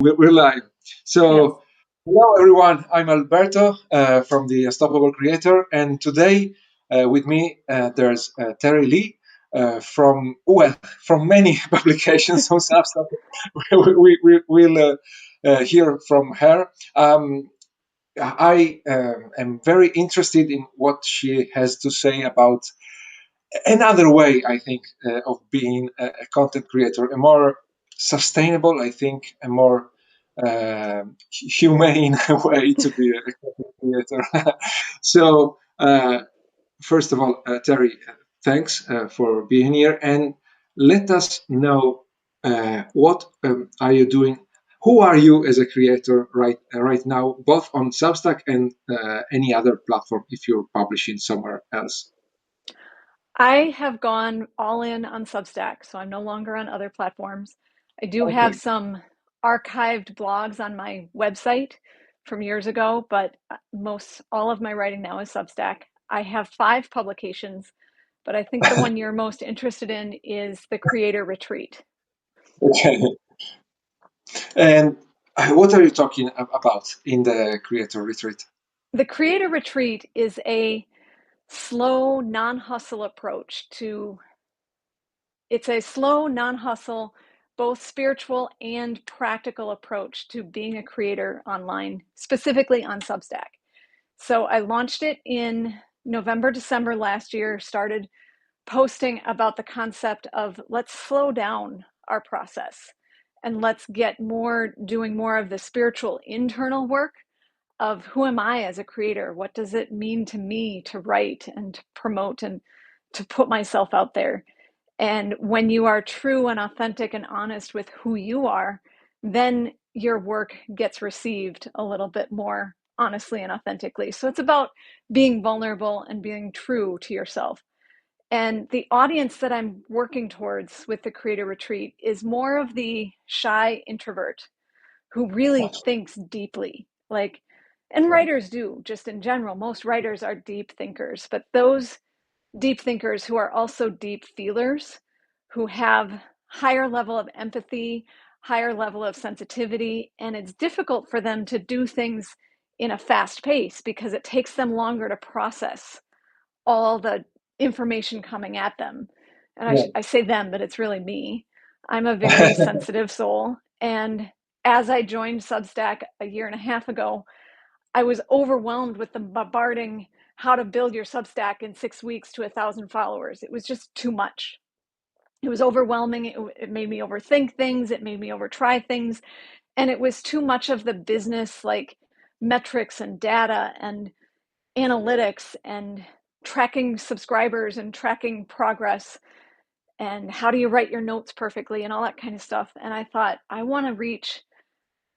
We're live. Yes. So, hello everyone. I'm Alberto from the Unstoppable Creator, and today with me there's Teri Leigh from many publications on Substack. We'll hear from her. I am very interested in what she has to say about another way, I think, of being a content creator, a more sustainable, I think, a more humane way to be a content creator. So, first of all, Teri, thanks for being here, and let us know what are you doing. Who are you as a creator right now, both on Substack and any other platform if you're publishing somewhere else? I have gone all in on Substack, so I'm no longer on other platforms. I do have Okay. some archived blogs on my website from years ago, but most all of my writing now is Substack. I have 5 publications, but I think the one you're most interested in is the Creator Retreat. Okay. And what are you talking about in the creator retreat? The Creator Retreat is a slow, non-hustle approach to it's a slow, non-hustle, both spiritual and practical approach to being a creator online, specifically on Substack. So I launched it in November, December last year, started posting about the concept of let's slow down our process and let's get doing more of the spiritual internal work of who am I as a creator? What does it mean to me to write and to promote and to put myself out there? And when you are true and authentic and honest with who you are, then your work gets received a little bit more honestly and authentically. So it's about being vulnerable and being true to yourself. And the audience that I'm working towards with the Creator Retreat is more of the shy introvert who really thinks deeply. And writers do, just in general. Most writers are deep thinkers, but those deep thinkers who are also deep feelers, who have higher level of empathy, higher level of sensitivity, and it's difficult for them to do things in a fast pace because it takes them longer to process all the information coming at them. And Yeah. I say them, but it's really me. I'm a very sensitive soul. And as I joined Substack a year and a half ago, I was overwhelmed with the bombarding how to build your Substack in 6 weeks to 1,000 followers. It was just too much. It was overwhelming. It made me overthink things. It made me overtry things. And it was too much of the business, like metrics and data and analytics and tracking subscribers and tracking progress and how do you write your notes perfectly and all that kind of stuff. And I thought, I want to reach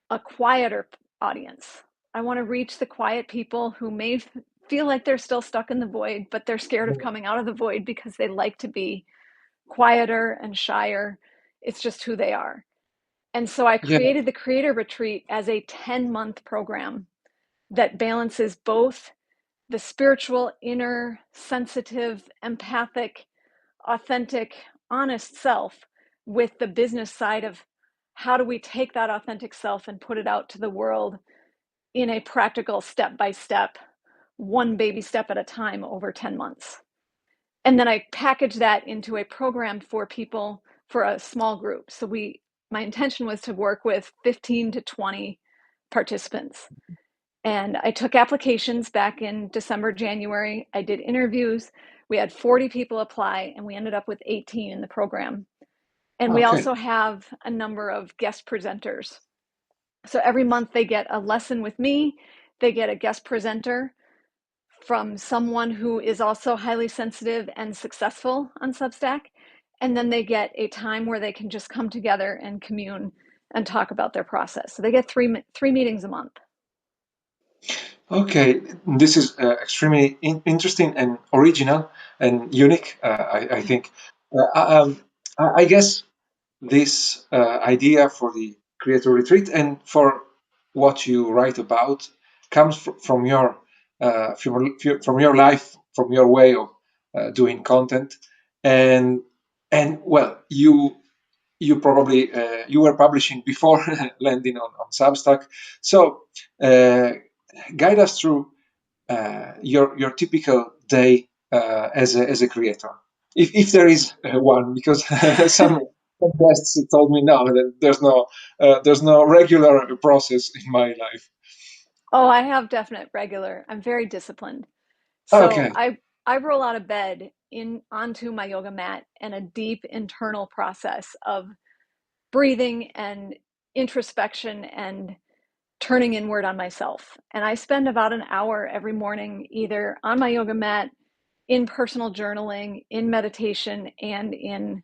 a quieter audience. I want to reach the quiet people who may feel like they're still stuck in the void, but they're scared of coming out of the void because they like to be quieter and shyer. It's just who they are. And so I Yeah. created the Creator Retreat as a 10-month program that balances both the spiritual, inner, sensitive, empathic, authentic, honest self with the business side of how do we take that authentic self and put it out to the world in a practical step by step, one baby step at a time over 10 months. And then I package that into a program for people for a small group. So my intention was to work with 15 to 20 participants. And I took applications back in December, January. I did interviews. We had 40 people apply, and we ended up with 18 in the program. And we Okay. also have a number of guest presenters. So every month they get a lesson with me, they get a guest presenter from someone who is also highly sensitive and successful on Substack. And then they get a time where they can just come together and commune and talk about their process. So they get three meetings a month. Okay. This is extremely interesting and original and unique, I think. I guess this idea for the creator retreat and for what you write about comes from your life, from your way of doing content, and well, you probably you were publishing before landing on Substack. So uh, guide us through your typical day as a creator, if there is one, because some guests told me no, that there's no regular process in my life. Oh, I have definite regular. I'm very disciplined. So Okay. I roll out of bed in onto my yoga mat and a deep internal process of breathing and introspection and turning inward on myself. And I spend about an hour every morning either on my yoga mat, in personal journaling, in meditation, and in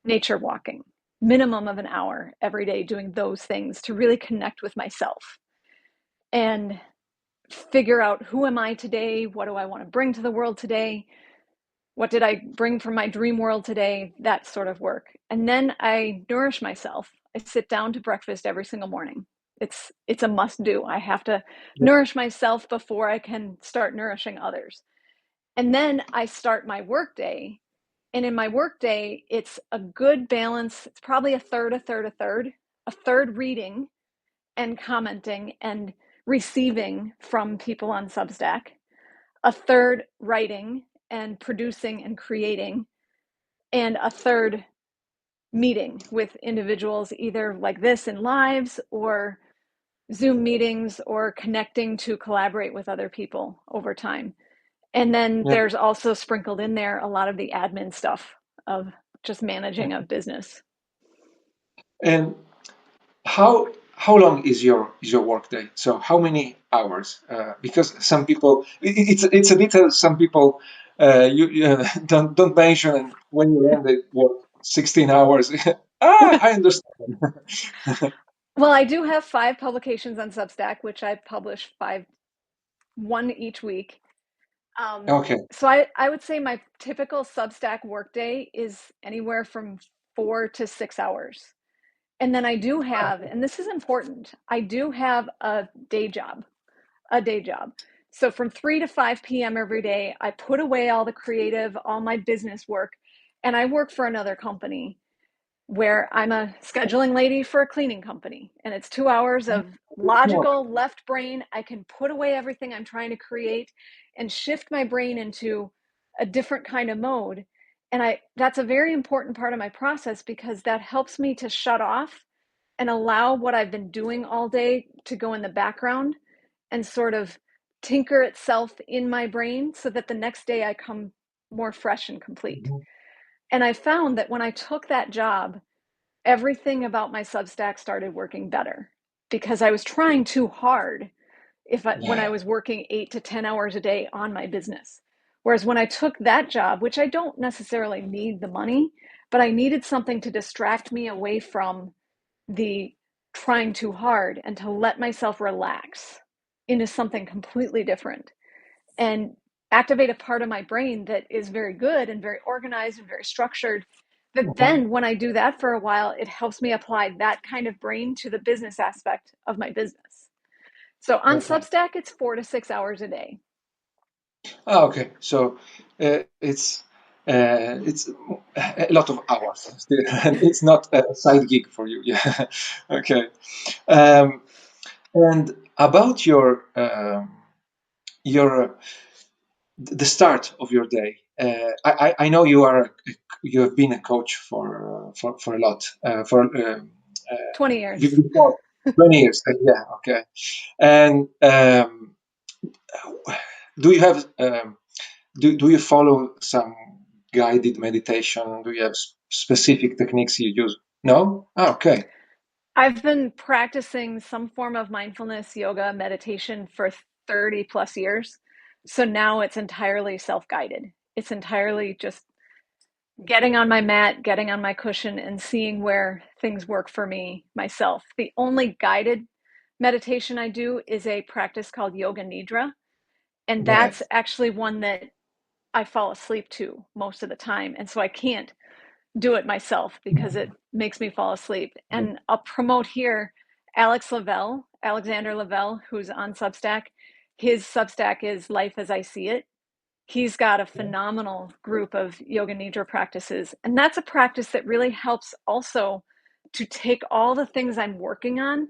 nature walking. Minimum of an hour every day doing those things to really connect with myself and figure out who am I today? What do I want to bring to the world today? What did I bring from my dream world today? That sort of work. And then I nourish myself. I sit down to breakfast every single morning. It's a must do. I have to nourish myself before I can start nourishing others. And then I start my work day. And in my work day, it's a good balance. It's probably a third, a third, a third, a third reading and commenting and receiving from people on Substack, a third writing and producing and creating, and a third meeting with individuals, either like this in lives or Zoom meetings or connecting to collaborate with other people over time. And then Yeah. there's also sprinkled in there a lot of the admin stuff of just managing a business. And how long is your work day? So how many hours? Because some people it's a detail. Some people you don't mention, and when you end it work 16 hours. I understand. Well, I do have 5 publications on Substack, which I publish one each week. Okay. So I would say my typical Substack workday is anywhere from 4 to 6 hours. And then I do have, and this is important, I do have a day job. So from 3 to 5 p.m. every day, I put away all the creative, all my business work, and I work for another company where I'm a scheduling lady for a cleaning company. And it's 2 hours of No. logical left brain. I can put away everything I'm trying to create and shift my brain into a different kind of mode. And that's a very important part of my process because that helps me to shut off and allow what I've been doing all day to go in the background and sort of tinker itself in my brain so that the next day I come more fresh and complete. Mhm. And I found that when I took that job, everything about my Substack started working better because I was trying too hard when I Yeah. was working 8 to 10 hours a day on my business. Whereas when I took that job, which I don't necessarily need the money, but I needed something to distract me away from the trying too hard and to let myself relax into something completely different and activate a part of my brain that is very good and very organized and very structured. That Mhm. then, when I do that for a while, it helps me apply that kind of brain to the business aspect of my business. So on Okay. Substack, it's 4 to 6 hours a day. Okay. So it's a lot of hours still, and it's not a side gig for you. Yeah. Okay. Um, and about your the start of your day. I know you have been a coach for a lot for 20 years. before 20 years. Yeah, okay. And do you have do you follow some guided meditation? Do you have specific techniques you use? No? Ah, okay. I've been practicing some form of mindfulness, yoga, meditation for 30 plus years. So now it's entirely self guided. It's entirely just getting on my mat, getting on my cushion, and seeing where things work for me myself. The only guided meditation I do is a practice called Yoga Nidra. And Yeah. that's actually one that I fall asleep to most of the time. And so I can't do it myself because it makes me fall asleep. And I'll promote here Alexander Lavelle, who's on Substack. His Substack is Life as I See It. He's got a phenomenal group of yoga nidra practices. And that's a practice that really helps also to take all the things I'm working on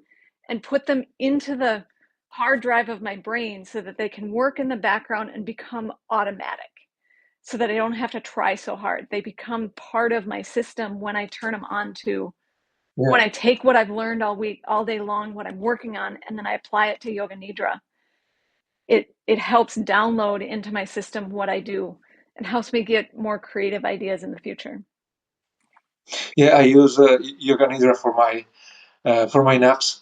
and put them into the hard drive of my brain so that they can work in the background and become automatic, so that I don't have to try so hard. They become part of my system when I turn them on to, when Yeah. I take what I've learned all week, all day long, what I'm working on, and then I apply it to Yoga Nidra. It helps download into my system what I do and helps me get more creative ideas in the future. Yeah, I use Yoga Nidra for my naps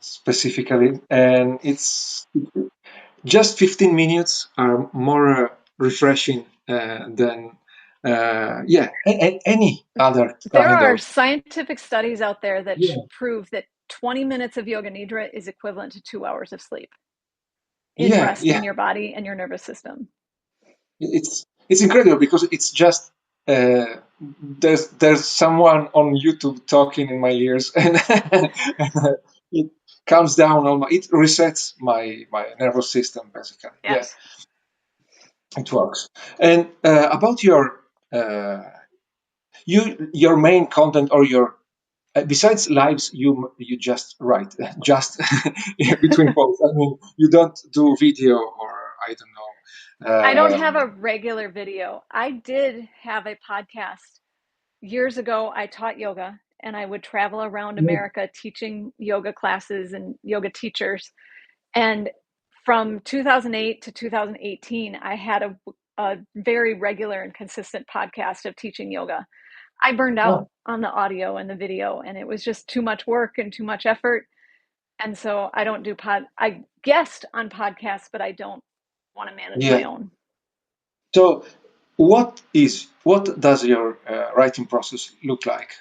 specifically, and it's just 15 minutes are more refreshing than any other There kind are of. scientific studies out there that Yeah, prove that 20 minutes of Yoga Nidra is equivalent to 2 hours of sleep in yeah, resting yeah. your body and your nervous system. It's incredible because it's just uh, there's someone on YouTube talking in my ears, and it calms down it resets my nervous system basically. Yeah, Yes. it works. And about uh, your main content or your besides lives, you just write just between both. I mean, you don't do video or I don't know. I don't have a regular video. I did have a podcast years ago. I taught yoga and I would travel around America teaching yoga classes and yoga teachers. And from 2008 to 2018, I had a very regular and consistent podcast of teaching yoga. I burned out Oh, on the audio and the video, and it was just too much work and too much effort. And so I don't do I guest on podcasts, but I don't want to manage my yeah. own. So, what does your writing process look like?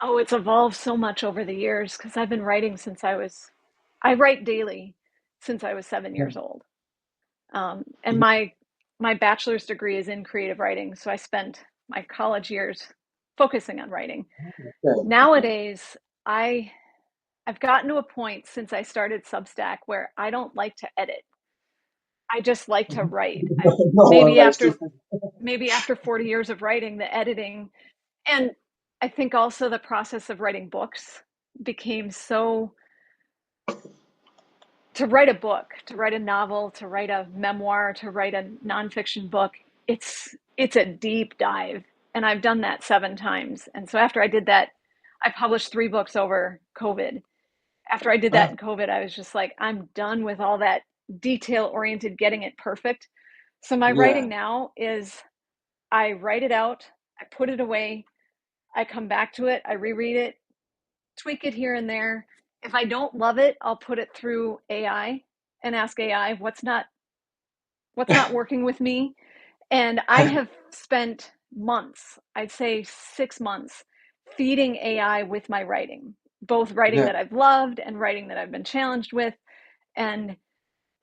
Oh, it's evolved so much over the years because I've been writing since I write daily since I was 7 years old. And my bachelor's degree is in creative writing, so I spent my college years focusing on writing. Okay, okay. Nowadays, I I've gotten to a point since I started Substack where I don't like to edit. I just like to write. I No one maybe likes to. after maybe after 40 years of writing, the editing, and I think also the process of writing books became so, to write a book, to write a novel, to write a memoir, to write a nonfiction book, it's a deep dive. And I've done that 7 times. And so after I did that, I published 3 books over COVID. After I did that Ah, in COVID, I was just like, I'm done with all that detail oriented, getting it perfect. So my yeah. writing now is, I write it out, I put it away, I come back to it, I reread it, tweak it here and there. If I don't love it, I'll put it through AI and ask AI what's not working with me. And I have spent months, I'd say 6 months, feeding AI with my writing, both writing Yeah. that I've loved and writing that I've been challenged with. And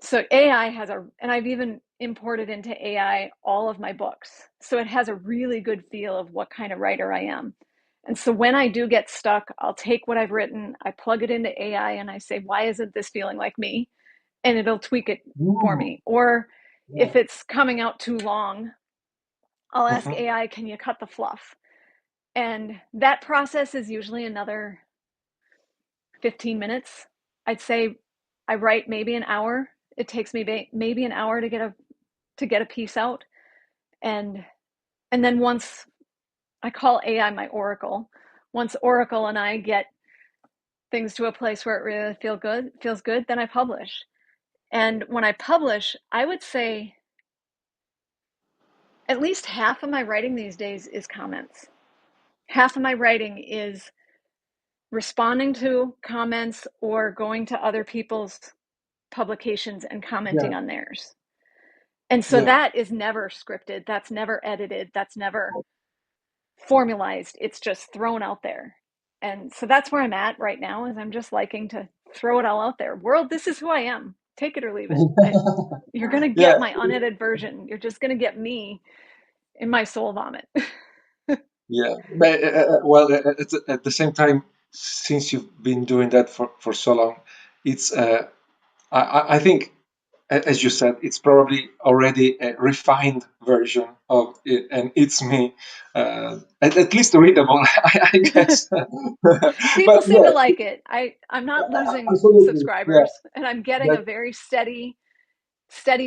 so AI has and I've even imported into AI all of my books. So it has a really good feel of what kind of writer I am. And so when I do get stuck, I'll take what I've written, I plug it into AI, and I say, why isn't this feeling like me? And it'll tweak it for Mm, me. Or yeah. if it's coming out too long, I'll ask Mhm. AI, can you cut the fluff? And that process is usually another 15 minutes. I'd say I write maybe an hour. It takes me maybe an hour to get a piece out. And then once, I call AI my oracle. Once Oracle and I get things to a place where it really feels good, then I publish. And when I publish, I would say at least half of my writing these days is comments. Half of my writing is responding to comments or going to other people's publications and commenting Yeah. on theirs. And so Yeah. that is never scripted, that's never edited, that's never formalized. It's just thrown out there. And so that's where I'm at right now, is I'm just liking to throw it all out there. World, this is who I am. Take it or leave it. You're going to get Yeah. my unedited version. You're just going to get me in my soul vomit. Yeah. But, well, at the same time, since you've been doing that for so long, it's I think as you said, it's probably already a refined version of it, and it's me, at least readable, I guess. People But seem to yeah, like it. I'm not losing absolutely, yeah. subscribers, and I'm getting a That, very steady,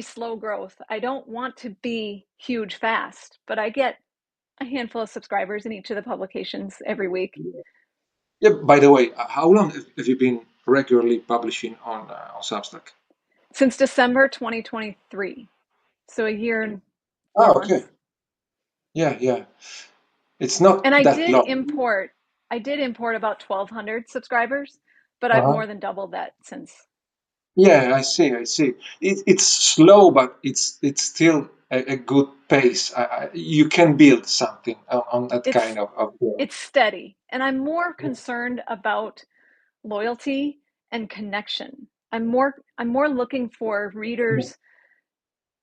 slow growth. I don't want to be huge fast, but I get a handful of subscribers in each of the publications every week yeah. By the way, how long have you been regularly publishing on Substack? since December 2023. So a year and four Oh, okay. months. Yeah, yeah. It's And not that long. I did import about 1,200 subscribers, but I've Uh-huh. more than doubled that since. Yeah, I see. I see. It's slow, but it's still a good pace. You can build something on that It's kind of it's steady, and I'm more concerned about loyalty and connection. I'm more looking for yeah, readers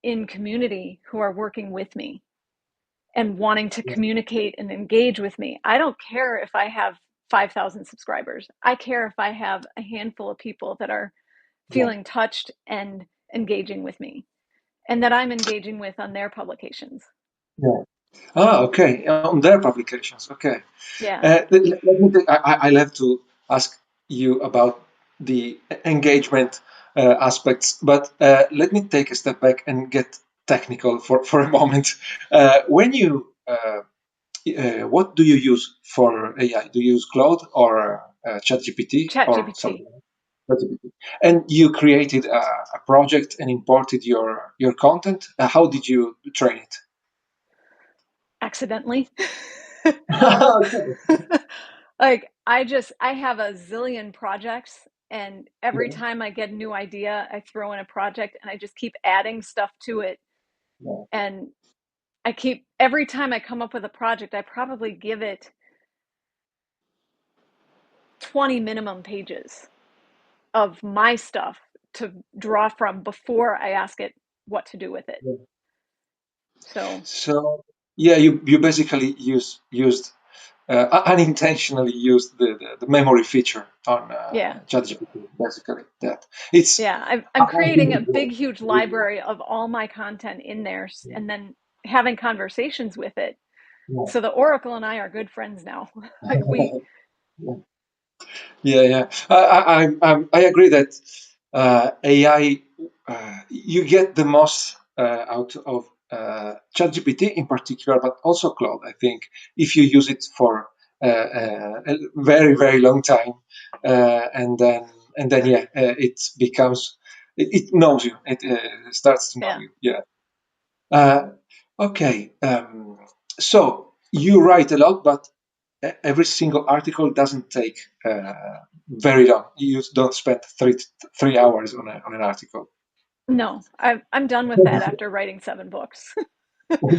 in community who are working with me and wanting to yeah, communicate and engage with me. I don't care if I have 5,000 subscribers. I care if I have a handful of people that are yeah, feeling touched and engaging with me and that I'm engaging with on their publications. yeah. Ah, okay. On their publications. Okay. Yeah. Let me I'll have to ask you about the engagement aspects, but let me take a step back and get technical for a moment. When you what do you use for AI? Do you use Claude or ChatGPT or ChatGPT. something? ChatGPT. And you created a project and imported your content. How did you train it? Accidentally. Okay. Like I have a zillion projects, and every Yeah, time I get a new idea, I throw in a project and I just keep adding stuff to it. yeah, And I keep every time I come up with a project, I probably give it 20 minimum pages of my stuff to draw from before I ask it what to do with it. yeah. So, So yeah, you basically used unintentionally used the memory feature on yeah. ChatGPT. Basically, that it's. Yeah, I'm I think creating a it big, works huge really well. library of all my content in there and then having conversations with it. Yeah. So the Oracle and I are good friends now. Like we, Yeah, yeah. I agree that AI, you get the most out of ChatGPT in particular, but also Claude. I think if you use it for a very very long time, and then yeah, it becomes it knows you. It starts to know yeah. you. Yeah. Uh, okay. So you write a lot, but every single article doesn't take very long. You don't spend 3 hours on an article. No, I'm done with that after writing 7 books.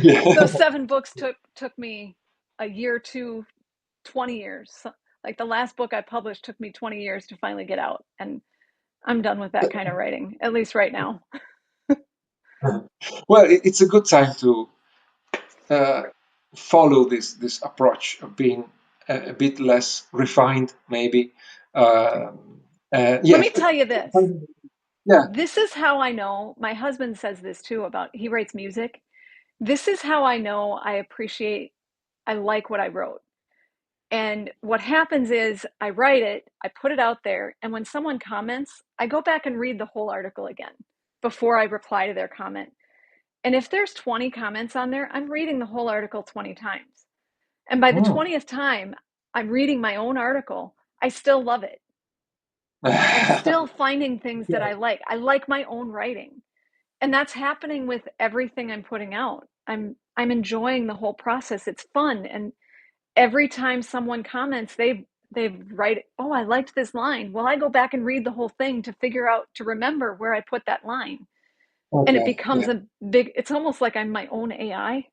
Yeah. Those 7 books took me a year to 20 years. Like the last book I published took me 20 years to finally get out, and I'm done with that kind of writing, at least right now. Well, it's a good time to uh, follow this approach of being a bit less refined, maybe. Let Yeah, me tell you this. yeah. This is how I know. My husband says this too about he writes music. This is how I know I like what I wrote. And what happens is I write it, I put it out there, and when someone comments, I go back and read the whole article again before I reply to their comment. And if there's 20 comments on there, I'm reading the whole article 20 times. And by the Hmm. 20th time I'm reading my own article, I still love it. I'm still finding things that Yeah. I like. I like my own writing. And that's happening with everything I'm putting out. I'm enjoying the whole process. It's fun, and every time someone comments, they write, "Oh, I liked this line." Well, I go back and read the whole thing to figure out to remember where I put that line. And it Okay. becomes Yeah. a big it's almost like I'm my own AI.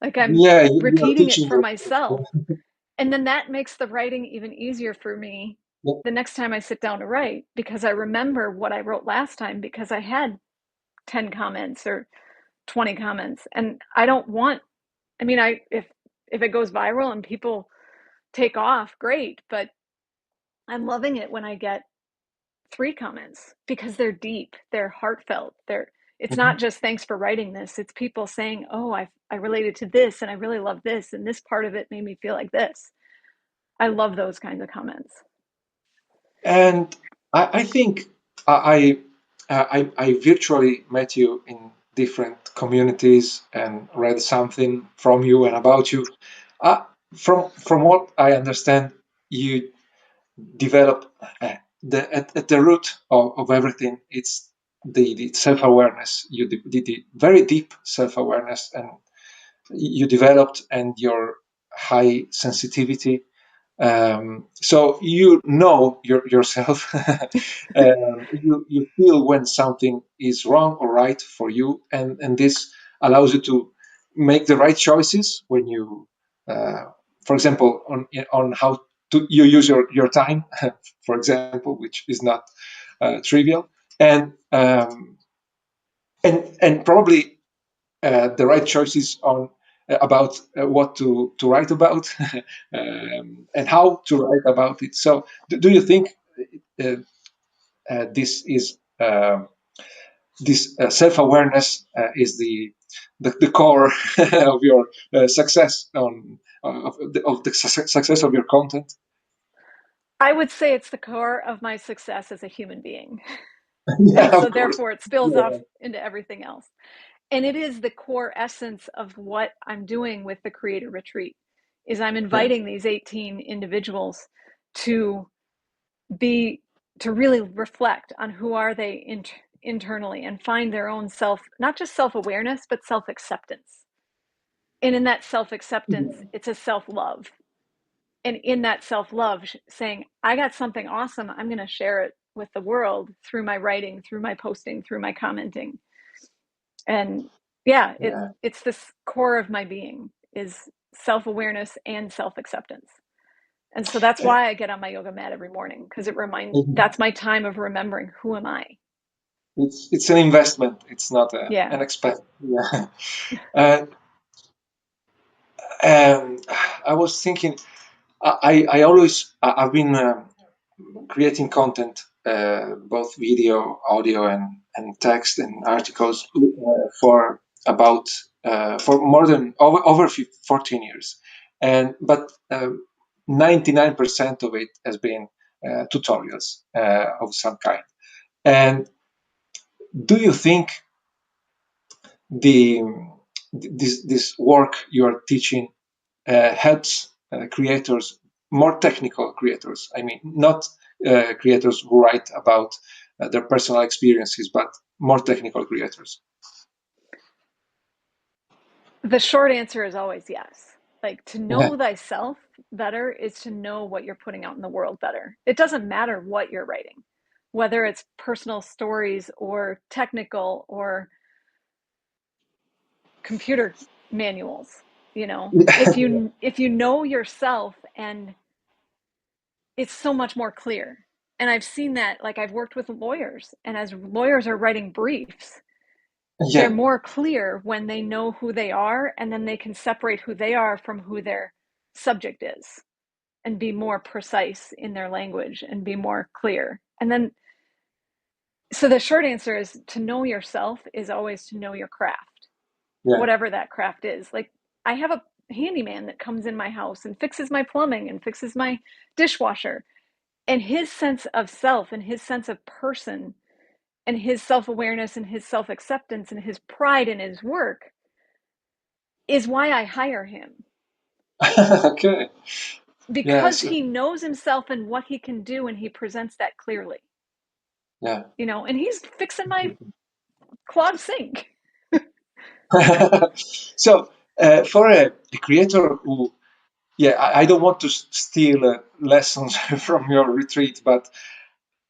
Like I'm Yeah. You are repeating it teaching for yourself. myself. And then that makes the writing even easier for me Yeah. the next time I sit down to write because I remember what I wrote last time because I had 10 comments or 20 comments, and I don't want, I mean, I if it goes viral and people take off, great, but I'm loving it when I get 3 comments because they're deep, they're heartfelt. It's Mhm. not just thanks for writing this. It's people saying, "Oh, I related to this and I really love this and this part of it made me feel like this." I love those kinds of comments. And I think I virtually met you in different communities and read something from you and about you. Uh, from what I understand, you develop at the root of everything. It's the self awareness. You did the very deep self awareness, and you developed, and your high sensitivity, so you know yourself. You feel when something is wrong or right for you, and this allows you to make the right choices when you, uh, for example, on how to you use your time, for example, which is not trivial, and and probably the right choices on about what to write about, and how to write about it. So, do you think uh, this is this self-awareness is the core of your success of the success of your content? I would say it's the core of my success as a human being. And Yeah, so of course. therefore it spills Yeah, off into everything else. And it is the core essence of what I'm doing with the Creator Retreat is I'm yeah, inviting these 18 individuals to be to really reflect on who are they internally and find their own self, not just self-awareness, but self-acceptance. And in that self-acceptance, yeah, it's a self-love. And in that self-love, saying, I got something awesome, I'm going to share it with the world through my writing, through my posting, through my commenting. And yeah, yeah. it's this core of my being is self-awareness and self-acceptance. And so that's Uh, why I get on my yoga mat every morning, because mhm. that's my time of remembering who am I. It's an investment. It's not Yeah. an expense. Yeah. Uh, and I was thinking, I always I've been creating content, both video, audio, and text and articles for about for more than over 14 years, and but 99% of it has been tutorials of some kind. And do you think the this work you are teaching helps creators, more technical creators? I mean, not creators who write about their personal experiences, but more technical creators. The short answer is always yes. Like to Yeah, know thyself better is to know what you're putting out in the world better. It doesn't matter what you're writing, whether it's personal stories or technical or computer manuals, you know. If you know yourself, and it's so much more clear. And I've seen that, like I've worked with lawyers, and as lawyers are writing briefs, they're yeah, more clear when they know who they are, and then they can separate who they are from who their subject is and be more precise in their language and be more clear. And then, so the short answer is to know yourself is always to know your craft, yeah. whatever that craft is. Like, I have a handyman that comes in my house and fixes my plumbing and fixes my dishwasher. And his sense of self and his sense of person and his self awareness and his self acceptance and his pride in his work is why I hire him, Okay. because Yes. he knows himself and what he can do, and he presents that clearly, Yeah. you know, and he's fixing my clogged sink. So, for a creator who, yeah, I don't want to steal lessons from your retreat, but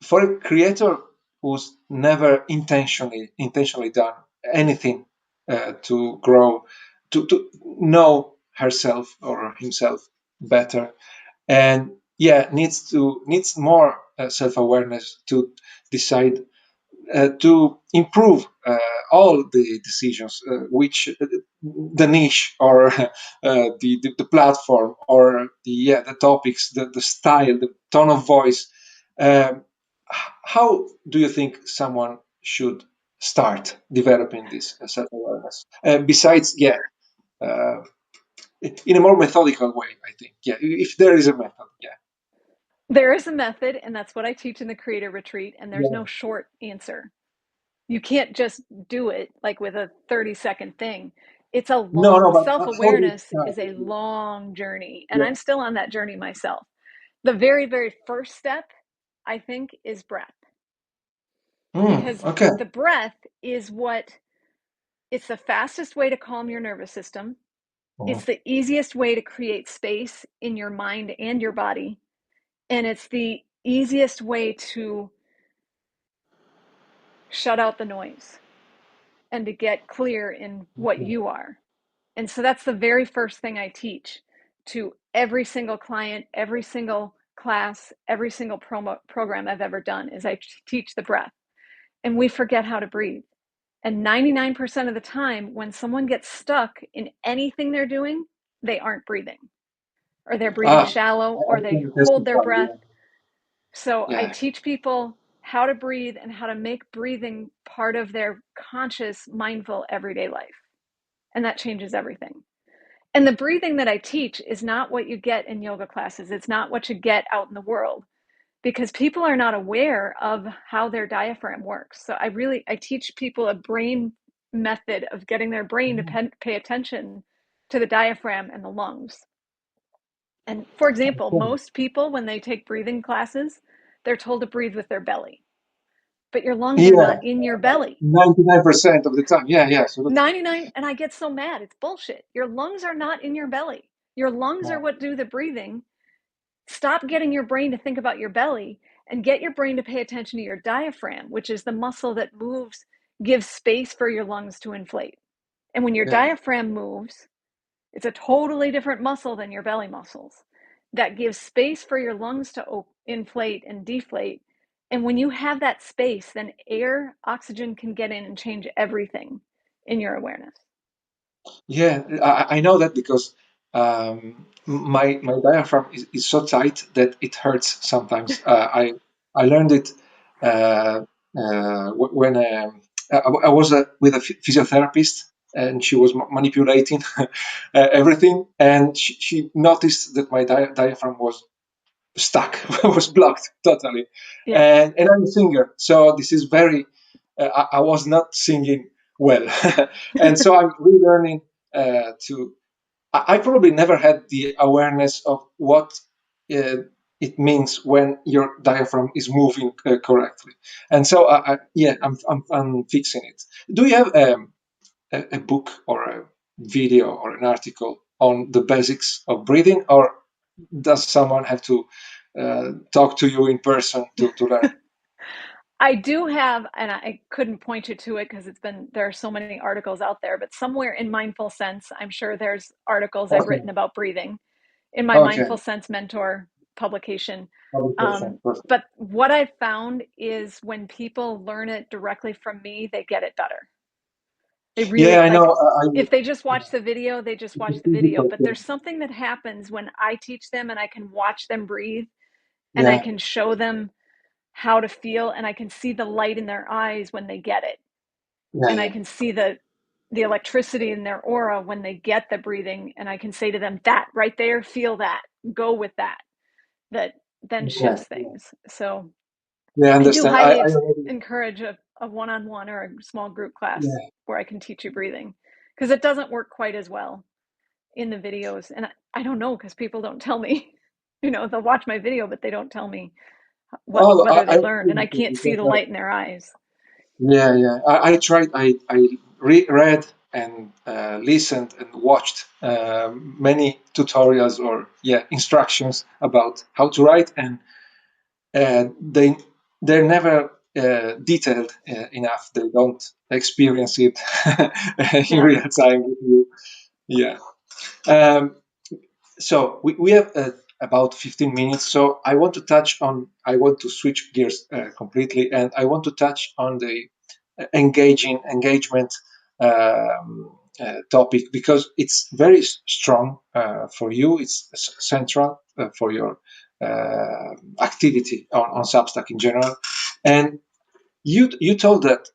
for a creator who's never intentionally done anything to grow, to know herself or himself better, and yeah, needs more self-awareness to decide to improve all the decisions, which the niche or the platform or the topics, the style, the tone of voice. Um, how do you think someone should start developing this self-awareness? Besides, uh, in a more methodical way, I think. Yeah, if there is a method. Yeah. There is a method, and that's what I teach in the Creator Retreat, and there's Yeah. no short answer. You can't just do it like with a 30-second thing. It's a No, no, long, but how do you self-awareness start? is a long journey, and Yeah. I'm still on that journey myself. The very, very first step, I think, is breath, because Okay. the breath is it's the fastest way to calm your nervous system. Mhm. It's the easiest way to create space in your mind and your body. And it's the easiest way to shut out the noise and to get clear in what Okay. you are. And so that's the very first thing I teach to every single client, every single class, every single program I've ever done is I teach the breath. And we forget how to breathe. And 99% of the time, when someone gets stuck in anything they're doing, they aren't breathing, or they're breathing shallow, I or they can hold their testify. breath. Yeah. So I Yeah. teach people how to breathe and how to make breathing part of their conscious, mindful everyday life. And that changes everything. And the breathing that I teach is not what you get in yoga classes. It's not what you get out in the world, because people are not aware of how their diaphragm works. So I teach people a brain method of getting their brain to pay attention to the diaphragm and the lungs. And for example, Okay. most people, when they take breathing classes, they're told to breathe with their belly, but your lungs are Yeah. not in your belly. 99% of the time. Yeah, yeah. So that's 99, and I get so mad. It's bullshit. Your lungs are not in your belly. Your lungs are uh, what do the breathing. Stop getting your brain to think about your belly and get your brain to pay attention to your diaphragm, which is the muscle that moves, gives space for your lungs to inflate. And when your yeah. diaphragm moves, it's a totally different muscle than your belly muscles that gives space for your lungs to inflate and deflate. And when you have that space, then air, oxygen can get in and change everything in your awareness. Yeah, I know that because my diaphragm is so tight that it hurts sometimes. I learned it uh, when I was with a physiotherapist, and she was manipulating everything, and she noticed that my diaphragm was stuck, was blocked totally, Yeah. and I'm a singer, so this is very. I was not singing well, and so I'm relearning to. I probably never had the awareness of what uh, it means when your diaphragm is moving correctly, and so yeah, I'm fixing it. Do you have a book or a video or an article on the basics of breathing, or does someone have to talk to you in person to learn? I do have, and I couldn't point you to it because there are so many articles out there, but somewhere in Mindful Sense, I'm sure there's articles I've Okay, written about breathing in my okay, Mindful Sense mentor publication. 100%. Perfect. But what I've found is when people learn it directly from me, they get it better. They Yeah, really I like, know. if they just watch the video, they just watch It's the video. difficult. But there's something that happens when I teach them and I can watch them breathe and I Yeah, can show them how to feel, and I can see the light in their eyes when they get it, yeah, and I yeah, can see the electricity in their aura when they get the breathing, and I can say to them, that right there, feel that, go with that then yeah, shifts things. So yeah. I I do understand. highly I already. encourage a one-on-one or a small group class Yeah. where I can teach you breathing, because it doesn't work quite as well in the videos. And I don't know, because people don't tell me. They'll watch my video, but they don't tell me Oh, whether I they learned, and I agree can't see because the light in their eyes. yeah, yeah. I tried. I read and listened and watched many tutorials or yeah instructions about how to write, and they they're never detailed enough. They don't experience it in Yeah. real time with you. Yeah. Um, so we have about 15 minutes. So I want to switch gears completely, and I want to touch on the engagement topic because it's very strong for you. It's central for your activity on Substack in general. And you told that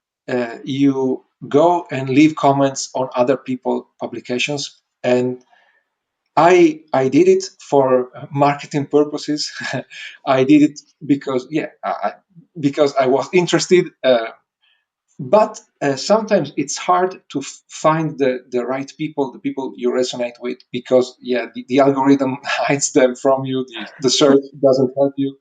you go and leave comments on other people publications, and I did it for marketing purposes. I did it because because I was interested. But sometimes it's hard to find the right people, the people you resonate with, because the algorithm hides them from you. The search doesn't help you.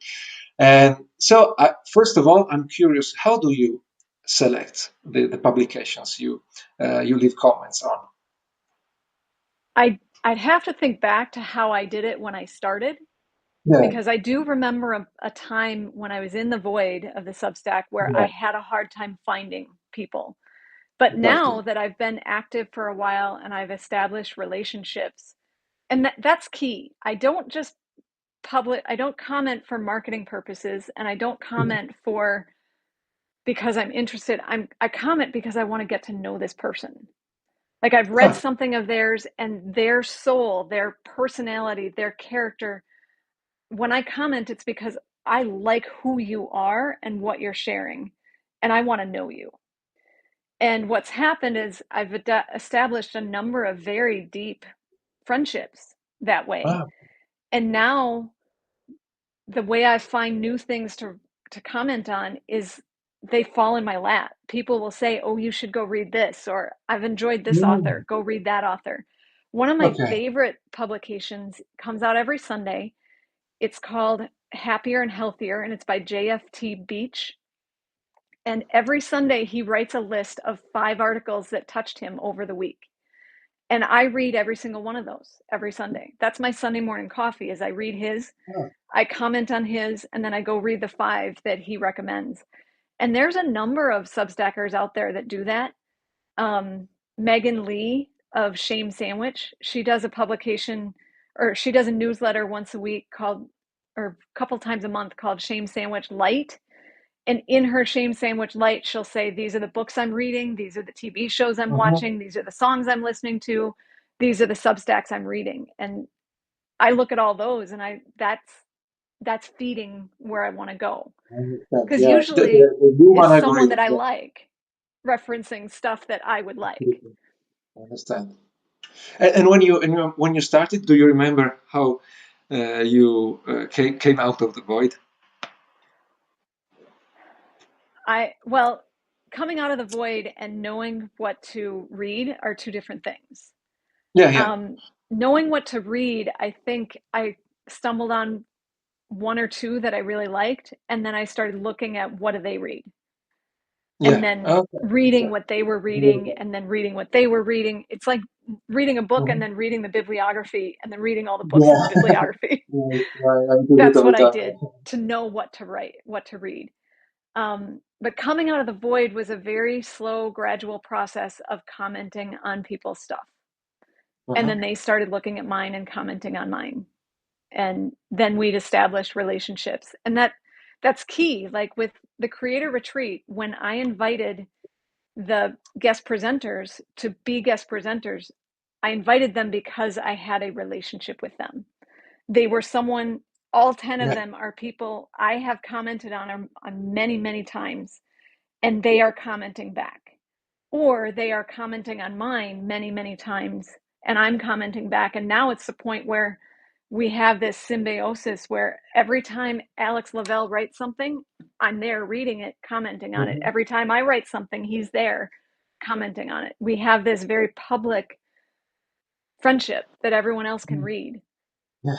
And so, first of all, I'm curious, how do you select the publications you leave comments on? I'd have to think back to how I did it when I started, Yeah, because I do remember a time when I was in the void of the Substack where I yeah, had a hard time finding people. But exactly. now that I've been active for a while and I've established relationships, and that's key. I don't just I don't comment for marketing purposes, and I don't Mhm. comment for because I'm interested. I comment because I want to get to know this person. Like I've read Ah, something of theirs and their soul, their personality, their character. When I comment, it's because I like who you are and what you're sharing, and I want to know you. And what's happened is I've established a number of very deep friendships that way. ah, And now the way I find new things to comment on is they fall in my lap. People will say, "Oh, you should go read this," or "I've enjoyed this mm, author, go read that author." One of my okay. favorite publications comes out every Sunday. It's called Happier and Healthier, and it's by JFT Beach. And every Sunday, he writes a list of 5 articles that touched him over the week. And I read every single one of those every Sunday. That's my Sunday morning coffee. Is I read his, Ah, I comment on his, and then I go read the 5 that he recommends. And there's a number of Substackers out there that do that. Megan Leigh of Shame Sandwich, she does a publication, or she does a newsletter once a week called, or a couple times a month, called Shame Sandwich Light. And in her Shame Sandwich Light, she'll say, "These are the books I'm reading, these are the TV shows I'm mhm. watching, these are the songs I'm listening to, these are the Substacks I'm reading." And I look at all those, and I that's feeding where I want to go. I understand. Because Yeah, usually the it's human someone that algorithm. I Yeah, like referencing stuff that I would like. absolutely. I understand. And when you started, do you remember how you came out of the void? Well, coming out of the void and knowing what to read are two different things. Yeah, yeah, Um, Knowing what to read, I think I stumbled on one or two that I really liked, and then I started looking at what do they read, and yeah. then Okay, reading okay. what they were reading, Beautiful. and then reading what they were reading. It's like reading a book and Mhm. then reading the bibliography and then reading all the books in the Yeah, bibliography. I do it That's all the what I time. did to know what to write, what to read. But coming out of the void was a very slow, gradual process of commenting on people's stuff. And Uh-huh. then they started looking at mine and commenting on mine. And then we'd established relationships. And that's key. Like with the creator retreat, when I invited the guest presenters to be guest presenters, I invited them because I had a relationship with them. They were someone, all 10 of Yeah. them are people I have commented on many, many times, and they are commenting back. Or they are commenting on mine many, many times, and I'm commenting back. And now it's the point where we have this symbiosis where every time Alex Lavelle writes something, I'm there reading it, commenting on it. Mhm. Every time I write something, he's there commenting on it. We have this very public friendship that everyone else can read.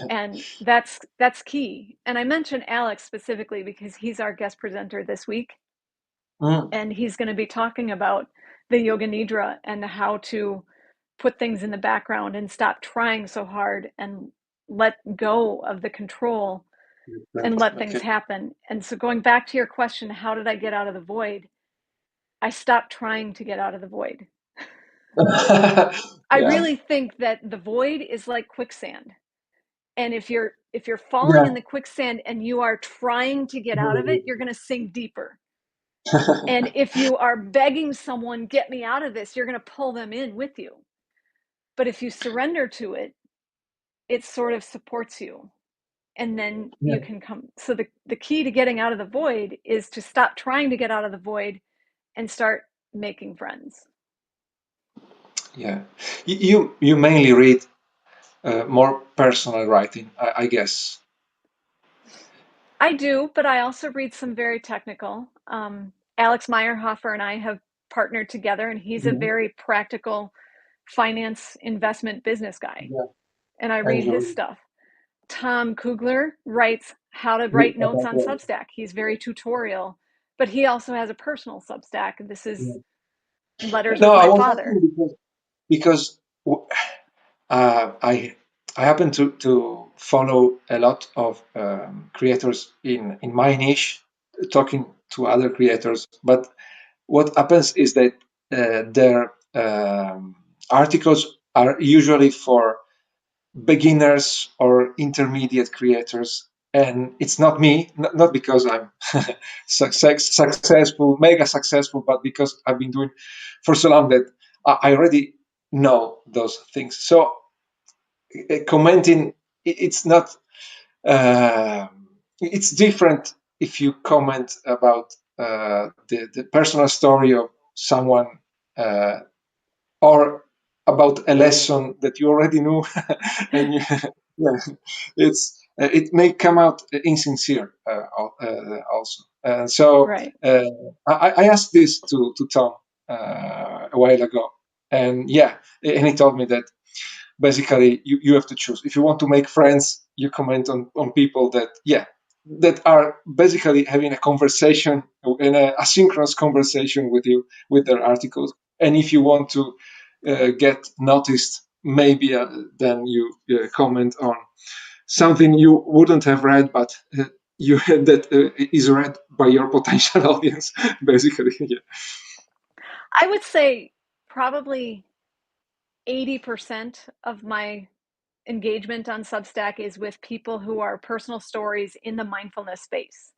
And that's key. And I mentioned Alex specifically because he's our guest presenter this week, Mm. and he's going to be talking about the yoga nidra and how to put things in the background and stop trying so hard and let go of the control and Right. let things Okay. happen. And so going back to your question, how did I get out of the void? I stopped trying to get out of the void. I Yeah. really think that the void is like quicksand. And if you're falling Yeah. in the quicksand and you are trying to get out of it, you're going to sink deeper. And if you are begging someone, "Get me out of this," you're going to pull them in with you. But if you surrender to it, it sort of supports you. and then you Yeah. can come. So the key to getting out of the void is to stop trying to get out of the void and start making friends. Yeah. You mainly read more personal writing, I guess. I do, but I also read some very technical. Alex Meyerhofer and I have partnered together, and he's a Mhm. very practical finance investment business guy, Yeah. and I And read you his stuff. Tom Kugler writes how to read write notes about on Substack. He's very tutorial, but he also has a personal Substack. This is yeah. Letters No, with I My was Father. asking because I happen to follow a lot of creators in my niche, talking to other creators. But what happens is that their articles are usually for beginners or intermediate creators, and it's not me. Not because I'm successful, mega successful, but because I've been doing for so long that I already know those things. So commenting, it's not uh, it's different if you comment about the personal story of someone, uh, or about a lesson that you already knew. And you, yeah, it may come out insincere, also. So Right. I asked this to Tom a while ago, and yeah, and he told me that basically you have to choose. If you want to make friends, you comment on people that, yeah, that are basically having a conversation, in a asynchronous conversation with you, with their articles. And if you want to get noticed, maybe then you comment on something you wouldn't have read, but you that is read by your potential audience, basically. Yeah. I would say probably 80% of my engagement on Substack is with people who are personal stories in the mindfulness space.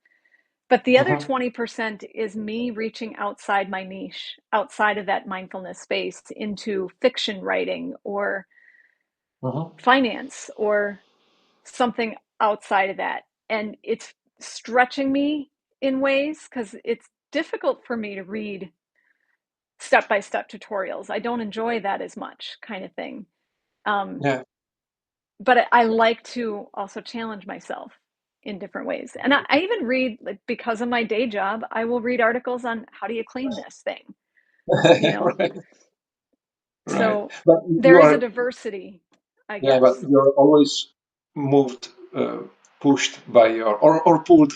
But the other Mhm, 20% is me reaching outside my niche, outside of that mindfulness space, into fiction writing or mhm. finance or something outside of that. And it's stretching me in ways because it's difficult for me to read step by step tutorials. I don't enjoy that as much, kind of thing. Um, Yeah. but I like to also challenge myself in different ways. And I even read, like, because of my day job, I will read articles on how do you clean this thing, you know? Right. Right. So But there you is a are, diversity, I yeah, but guess. you're always moved, pushed by or pulled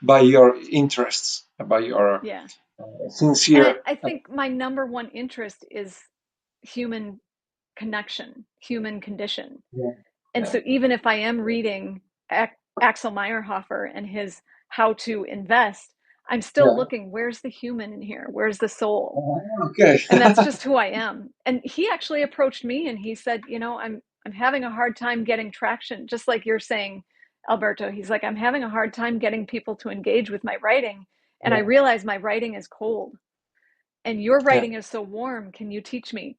by your interests, by your Yeah. And sincere. I think my number one interest is human connection, human condition. Yeah, And yeah, so even if I am reading Axel Meyerhofer and his How to Invest, I'm still yeah. looking, where's the human in here? Where's the soul? Okay. And that's just who I am. And he actually approached me and he said, I'm having a hard time getting traction, just like you're saying, Alberto. He's like, I'm having a hard time getting people to engage with my writing. And I Yeah, realize my writing is cold and your yeah, writing is so warm. Can you teach me?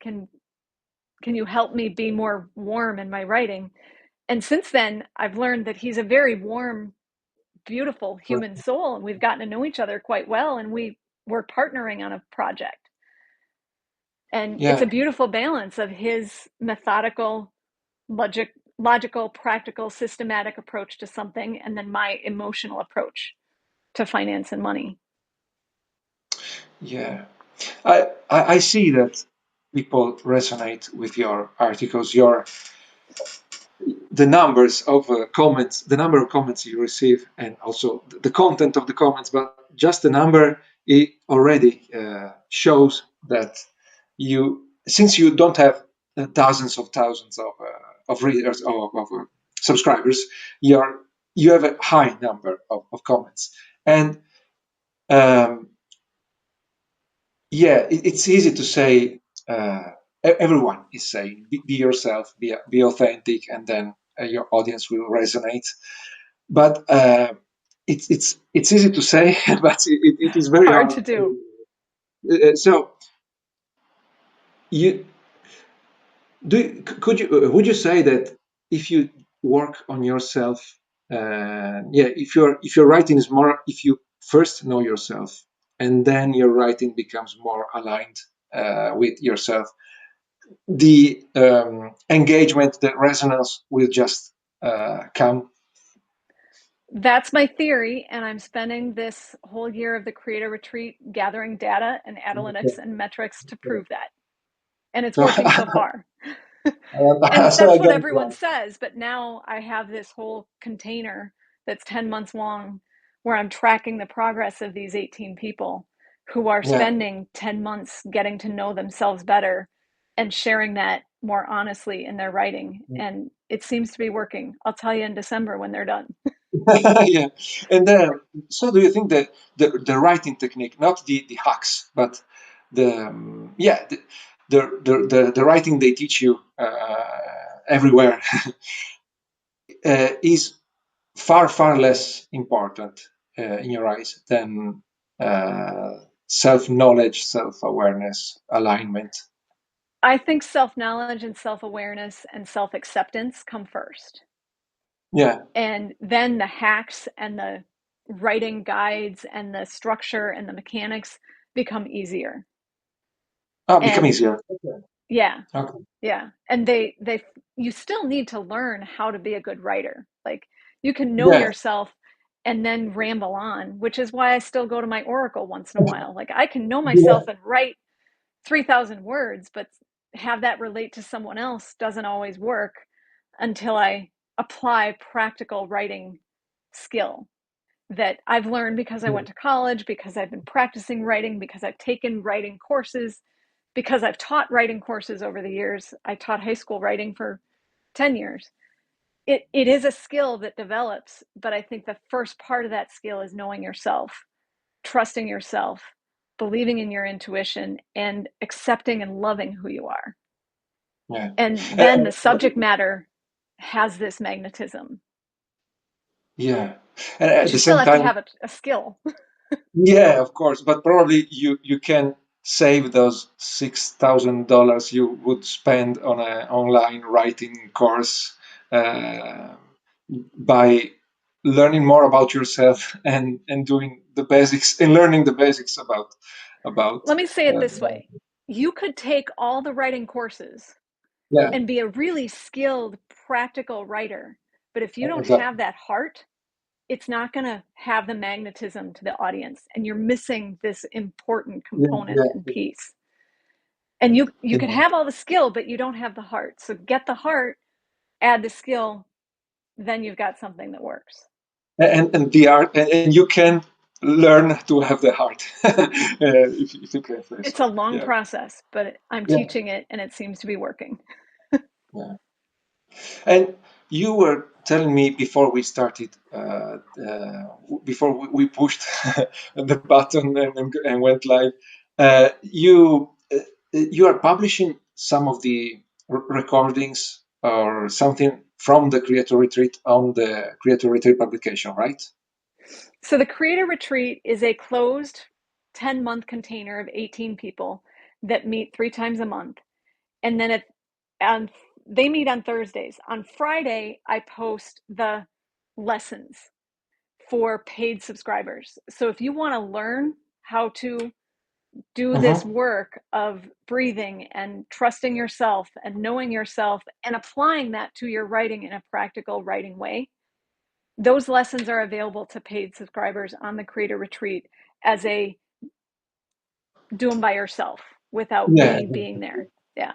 Can you help me be more warm in my writing? And since then, I've learned that he's a very warm, beautiful human soul, and we've gotten to know each other quite well, and we're partnering on a project. And it's yeah, a beautiful balance of his methodical, logical, practical, systematic approach to something, and then my emotional approach to finance and money. yeah. I see that people resonate with your articles, your the numbers of comments, the number of comments you receive, and also the content of the comments. But just the number, it already shows that since you don't have dozens of thousands of readers, of subscribers, you're you have a high number of comments. And um, yeah, it's easy to say. Everyone is saying, be yourself, be authentic, and then your audience will resonate. But it's easy to say, but it is very Hard hard. to do. So you could you would you say that if you work on yourself Yeah, if your writing is more, if you first know yourself and then your writing becomes more aligned with yourself, the engagement, the resonance will just come. That's my theory, and I'm spending this whole year of the Creator Retreat gathering data and analytics and metrics to prove that. And it's So, working so far. And so I that's what got it everyone right. says, but now I have this whole container that's 10 months long where I'm tracking the progress of these 18 people who are Yeah. spending 10 months getting to know themselves better and sharing that more honestly in their writing. And it seems to be working. I'll tell you in December when they're done. Yeah. And then, so do you think that the writing technique, not the hacks, but yeah, the writing they teach you everywhere is far less important in your eyes than self-knowledge, self-awareness, alignment? I think self knowledge and self awareness and self acceptance come first. Yeah. And then the hacks and the writing guides and the structure and the mechanics become easier. Oh, become And easier. Okay. yeah, Okay. yeah. And they you still need to learn how to be a good writer. Like you can know Yeah. yourself and then ramble on, which is why I still go to my oracle once in a while. Like I can know Yeah. myself and write 3,000 words, but have that relate to someone else doesn't always work until I apply practical writing skill that I've learned because I went to college, because I've been practicing writing, because I've taken writing courses, because I've taught writing courses over the years. I taught high school writing for 10 years. It is a skill that develops, but I think the first part of that skill is knowing yourself, trusting yourself, believing in your intuition, and accepting and loving who you are. Yeah. And then And, the subject matter has this magnetism, yeah. And but at you the still same have to time, have a skill. yeah, of course, but probably you can save those $6,000 you would spend on an online writing course uh, by learning more about yourself and doing the basics and learning the basics about Let me say it uh, this way: you could take all the writing courses yeah, and be a really skilled, practical writer. But if you don't exactly. have that heart, it's not going to have the magnetism to the audience. And you're missing this important Yeah, component and yeah, piece. And you could yeah. have all the skill, but you don't have the heart. So get the heart, add the skill, then you've got something that works. And the art, and you can learn to have the heart, if you can say It's so. a long Yeah, process, but I'm yeah, teaching it and it seems to be working. yeah. And you were telling me before we started, before we pushed the button and went live, you are publishing some of the recordings or something from the Creator Retreat on the Creator Retreat publication, right? So the Creator Retreat is a closed 10-month container of 18 people that meet 3 times a month. And then and they meet on Thursdays. On Friday, I post the lessons for paid subscribers. So if you want to learn how to do this Mm-hmm. work of breathing and trusting yourself and knowing yourself and applying that to your writing in a practical writing way, those lessons are available to paid subscribers on the Creator Retreat as a do them by yourself without Yeah. me being there. Yeah,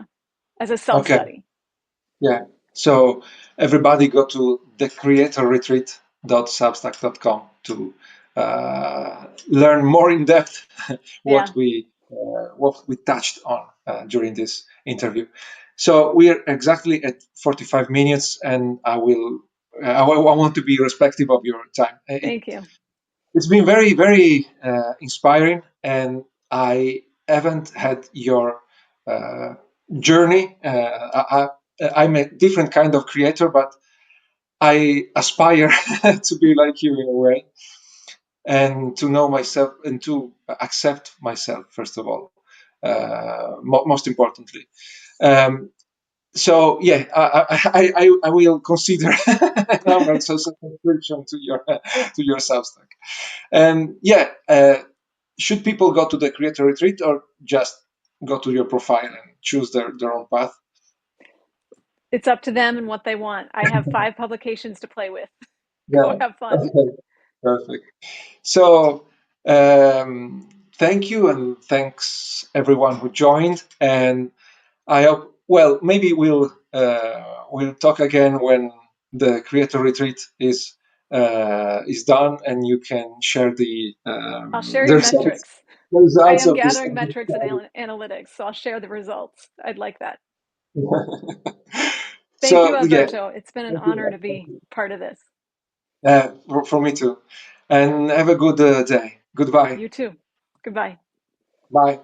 as a self Okay. study. Yeah. So everybody go to thecreatorretreat.substack.com to learn more in depth Yeah, what we touched on during this interview. So we are exactly at 45 minutes, and I want to be respectful of your time. thank you. It's been very inspiring, and I haven't had your uh, journey. I'm a different kind of creator, but I aspire to be like you in a way, and to know myself and to accept myself first of all. Most importantly, um, So yeah, I will consider an annual subscription to your Substack. And yeah, should people go to the creator retreat or just go to your profile and choose their own path? It's up to them and what they want. I have 5 publications to play with. Go Yeah. have fun. Okay. Perfect. So thank you, and thanks everyone who joined. And I hope, well, maybe we'll talk again when the creator retreat is done, and you can share I'll share the your results metrics. the I results am of this. gathering metrics and analytics, so I'll share the results. I'd like that. Thank you, So yeah, Alberto. It's been an thank honor you. to be part of this. For me too. And have a good day. Goodbye. You too. Goodbye. Bye.